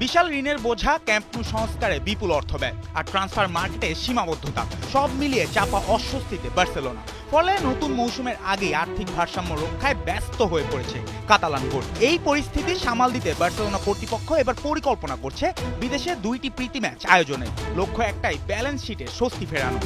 বিশাল ঋণের বোঝা, ক্যাম্প নু সংস্কারে বিপুল অর্থ ব্যয় আর ট্রান্সফার মার্কেটে সীমাবদ্ধতা, সব মিলিয়ে চাপা অস্বস্তিতে বার্সেলোনা। ফলে নতুন মৌসুমের আগেই আর্থিক ভারসাম্য রক্ষায় ব্যস্ত হয়ে পড়েছে কাতালান বোর্ড। এই পরিস্থিতি সামাল দিতে বার্সেলোনা কর্তৃপক্ষ এবার পরিকল্পনা করছে বিদেশে 2টি প্রীতি ম্যাচ আয়োজনে। লক্ষ্য একটাই, ব্যালেন্স শিটে স্বস্তি ফেরানো।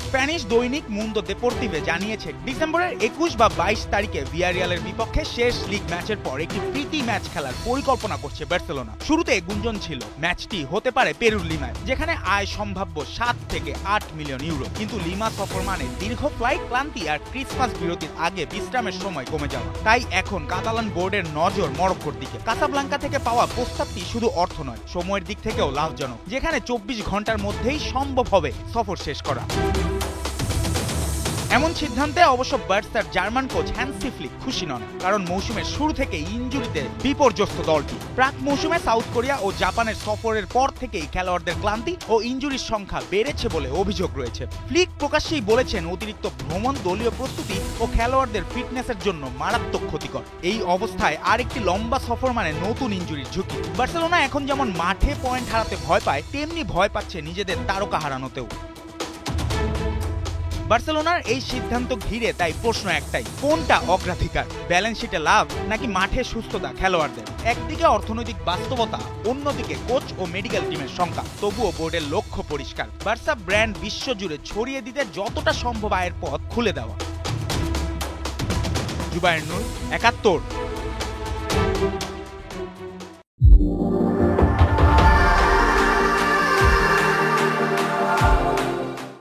স্প্যানিশ দৈনিক মুন্দো দেপোর্তিভে জানিয়েছে, ডিসেম্বরের 21 বা 22 তারিখে ভিয়ারিয়ালের বিপক্ষে শেষ লিগ ম্যাচের পর একটি প্রীতি ম্যাচ খেলার পরিকল্পনা করছে বার্সেলোনা। শুরুতে গুঞ্জন ছিল ম্যাচটি হতে পারে পেরুর লিমায়, যেখানে আয় সম্ভাব্য 7 থেকে 8 মিলিয়ন ইউরো। কিন্তু লিমা সফর মানে দীর্ঘ ফ্লাইট, ক্লান্তি আর ক্রিসমাস বিরতির আগে বিশ্রামের সময় কমে যাওয়া। তাই এখন কাতালান বোর্ডের নজর মরক্কোর দিকে। কাসাব্লাঙ্কা থেকে পাওয়া প্রস্তাবটি শুধু অর্থ নয়, সময়ের দিক থেকেও লাভজনক, যেখানে 24 ঘন্টার মধ্যেই সম্ভব হবে সফর শেষ করা। এমন সিদ্ধান্তে অবশ্য বার্সার জার্মান কোচ হ্যান্সি ফ্লিক খুশি নন, কারণ মৌসুমের শুরু থেকে ইনজুরিতে বিপর্যস্ত দলটি। প্রাক মৌসুমে সাউথ কোরিয়া ও জাপানের সফরের পর থেকেই খেলোয়াড়দের ক্লান্তি ও ইনজুরির সংখ্যা বেড়েছে বলে অভিযোগ রয়েছে। ফ্লিক প্রকাশ্যেই বলেছেন, অতিরিক্ত ভ্রমণ দলীয় প্রস্তুতি ও খেলোয়াড়দের ফিটনেসের জন্য মারাত্মক ক্ষতিকর। এই অবস্থায় আরেকটি লম্বা সফর মানে নতুন ইনজুরির ঝুঁকি। বার্সেলোনা এখন যেমন মাঠে পয়েন্ট হারাতে ভয় পায়, তেমনি ভয় পাচ্ছে নিজেদের তারকা হারানোতেও। বার্সেলোনার এই সিদ্ধান্ত ঘিরে তাই প্রশ্ন একটাই, কোনটা অগ্রাধিকার? ব্যালেন্স শিটে লাভ নাকি মাঠে সুস্থতা খেলোয়াড়দের? একদিকে অর্থনৈতিক বাস্তবতা, অন্যদিকে কোচ ও মেডিকেল টিমের সংখ্যা। তবুও বোর্ডের লক্ষ্য পরিষ্কার, বার্সা ব্র্যান্ড বিশ্বজুড়ে ছড়িয়ে দিতে যতটা সম্ভব আয়ের পথ খুলে দেওয়া। জুবায়ের নূর, ৭১।